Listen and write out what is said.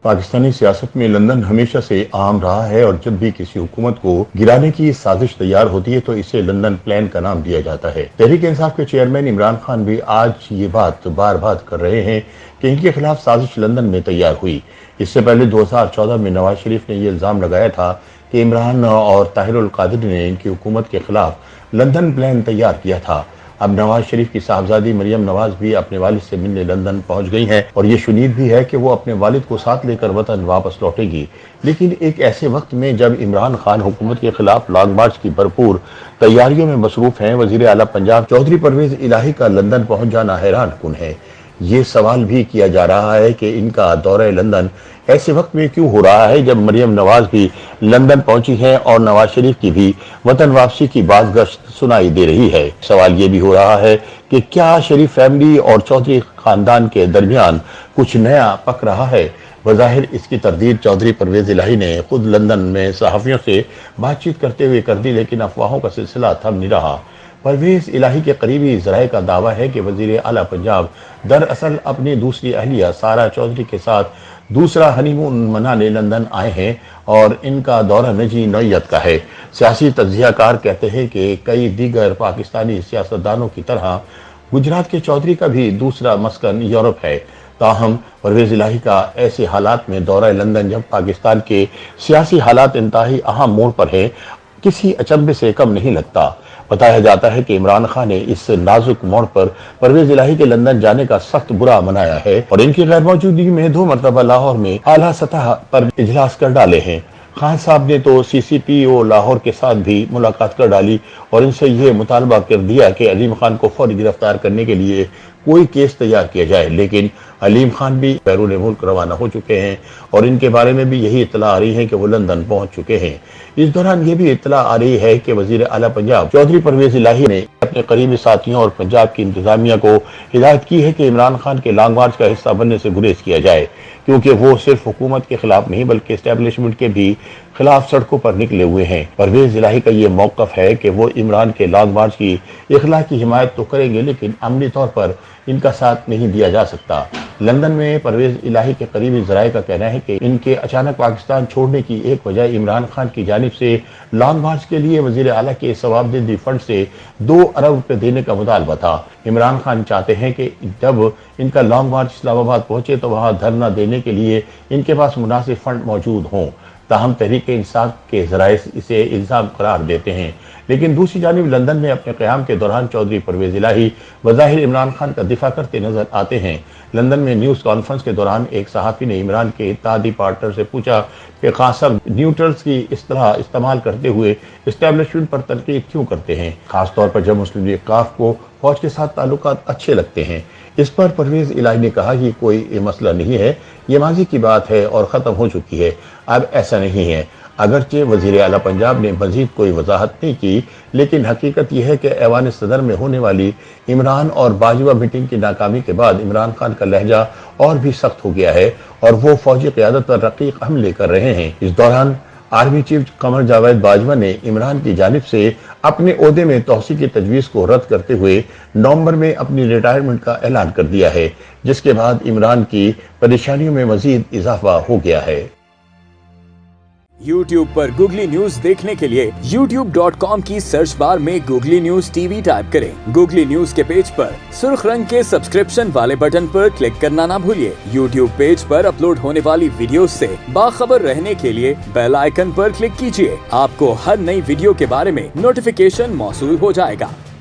पाकिस्तानी सियासत में लंदन हमेशा से आम रहा है और जब भी किसी हुकूमत को गिराने की साजिश तैयार होती है तो इसे लंदन प्लान का नाम दिया जाता है। तहरीक इंसाफ के चेयरमैन इमरान खान भी आज ये बात बार बार कर रहे हैं कि इनके खिलाफ साजिश लंदन में तैयार हुई। इससे पहले 2014 में नवाज शरीफ ने ये इल्जाम लगाया था कि इमरान और ताहिरुल कादरी ने इनकी हुकूमत के खिलाफ लंदन प्लान तैयार किया था। अब नवाज शरीफ की साहबजादी मरियम नवाज भी अपने वालिद से मिलने लंदन पहुंच गई हैं और ये शुनीद भी है कि वो अपने वालिद को साथ लेकर वतन वापस लौटेगी। लेकिन एक ऐसे वक्त में जब इमरान खान हुकूमत के खिलाफ लॉन्ग मार्च की भरपूर तैयारियों में मसरूफ हैं, वजीर आला पंजाब चौधरी परवेज इलाही का लंदन पहुंच जाना हैरान कुन है। ये सवाल भी किया जा रहा है कि इनका दौरा लंदन ऐसे वक्त में क्यों हो रहा है जब मरियम नवाज भी लंदन पहुंची है और नवाज शरीफ की भी वतन वापसी की बाज़गश्त सुनाई दे रही है। सवाल ये भी हो रहा है कि क्या शरीफ फैमिली और चौधरी खानदान के दरमियान कुछ नया पक रहा है। बज़ाहिर इसकी तरदीद चौधरी परवेज इलाही ने खुद लंदन में सहाफ़ियों से बातचीत करते हुए कर दी, लेकिन अफवाहों का सिलसिला थम नहीं रहा। परवेज इलाही के करीबी ज़राए का दावा है कि वज़ीर आला पंजाब दरअसल अपनी दूसरी अहलिया सारा चौधरी के साथ दूसरा हनीमून मनाने लंदन आए हैं और इनका दौरा नजी नौयत का है। सियासी तज्ज़ियाकार कहते हैं कि कई दीगर पाकिस्तानी सियासतदानों की तरह गुजरात के चौधरी का भी दूसरा मस्कन यूरोप है। ताहम परवेज इलाही का ऐसे हालात में दौरा लंदन जब पाकिस्तान के सियासी हालात इंतहाई अहम मोड़ पर है, किसी अचंभे से कम नहीं लगता। बताया जाता है कि इमरान खान ने इस नाजुक मोड़ पर परवेज इलाही के लंदन जाने का सख्त बुरा मनाया है और इनकी गैर मौजूदगी में 2 मरतबा लाहौर में आला सतह पर इजलास कर डाले हैं। खान साहब ने तो CCPO लाहौर के साथ भी मुलाकात कर डाली और इनसे यह मुतालबा कर दिया कि अलीम खान को फौरी गिरफ्तार करने के लिए कोई केस तैयार किया जाए, लेकिन अलीम खान भी बैरून मुल्क रवाना हो चुके हैं और इनके बारे में भी यही इत्तला आ रही है कि वो लंदन पहुंच चुके हैं। इस दौरान ये भी इत्तला आ रही है कि वजीर आला पंजाब चौधरी परवेज इलाही ने अपने करीबी साथियों और पंजाब की इंतजामिया को हिदायत की है कि इमरान खान के लॉन्ग मार्च का हिस्सा बनने से गुरेज किया जाए, क्योंकि वो सिर्फ हुकूमत के खिलाफ नहीं बल्कि एस्टेब्लिशमेंट के भी खिलाफ सड़कों पर निकले हुए हैं। परवेज इलाही का ये मौक़िफ़ है कि वो इमरान के लॉन्ग मार्च की इखला की हिमायत तो करेंगे, लेकिन अमली तौर पर इनका साथ नहीं दिया जा सकता। लंदन में परवेज इलाही के करीबी ज़राए का कहना है कि इनके अचानक पाकिस्तान छोड़ने की एक वजह इमरान खान की जानिब से लॉन्ग मार्च के लिए वज़ीर आला के सवाबदेही फंड से 2 अरब रुपए देने का मुतालबा था। इमरान खान चाहते हैं कि जब इनका लॉन्ग मार्च इस्लामाबाद पहुंचे तो वहां धरना देने के लिए इनके पास मुनासिब फंड मौजूद हों। ताहम तहरीक इंसाफ के ज़राए इसे इल्ज़ाम करार देते हैं, लेकिन दूसरी जानिब लंदन में अपने क़याम के दौरान चौधरी परवेज इलाही बज़ाहिर इमरान खान का दिफा करते नजर आते हैं। लंदन में न्यूज़ कॉन्फ्रेंस के दौरान एक सहाफ़ी ने इमरान के इत्तेहादी पार्टनर से पूछा कि खान साहब न्यूट्रल्स की इस तरह इस्तेमाल करते हुए इस्टेब्लिशमेंट पर तनकीद क्यों करते हैं, खासतौर पर जब मुस्लिम लीग काफ को फौज के साथ ताल्लुकात अच्छे लगते हैं। इस पर परवेज इलाही ने कहा कि कोई मसला नहीं है, ये माजी की बात है और ख़त्म हो चुकी है, अब ऐसा नहीं है। अगरचे वज़ीर आला पंजाब ने मज़ीद कोई वजाहत नहीं की, लेकिन हकीकत यह है कि ऐवान सदर में होने वाली इमरान और बाजवा मीटिंग की नाकामी के बाद इमरान खान का लहजा और भी सख्त हो गया है और वो फौजी क़यादत पर रकीक हमले कर रहे हैं। इस दौरान आर्मी चीफ कमर जावेद बाजवा ने इमरान की जानिब से अपने ओहदे में तौसी की तजवीज़ को रद्द करते हुए नवंबर में अपनी रिटायरमेंट का ऐलान कर दिया है, जिसके बाद इमरान की परेशानियों में मजीद इजाफा हो गया है। YouTube पर गूगली न्यूज देखने के लिए youtube.com की सर्च बार में गूगली न्यूज TV टाइप करें। गूगली न्यूज के पेज पर सुर्ख रंग के सब्सक्रिप्शन वाले बटन पर क्लिक करना ना भूलिए। YouTube पेज पर अपलोड होने वाली वीडियोस से बाखबर रहने के लिए बेल आइकन पर क्लिक कीजिए। आपको हर नई वीडियो के बारे में नोटिफिकेशन मौसूल हो जाएगा।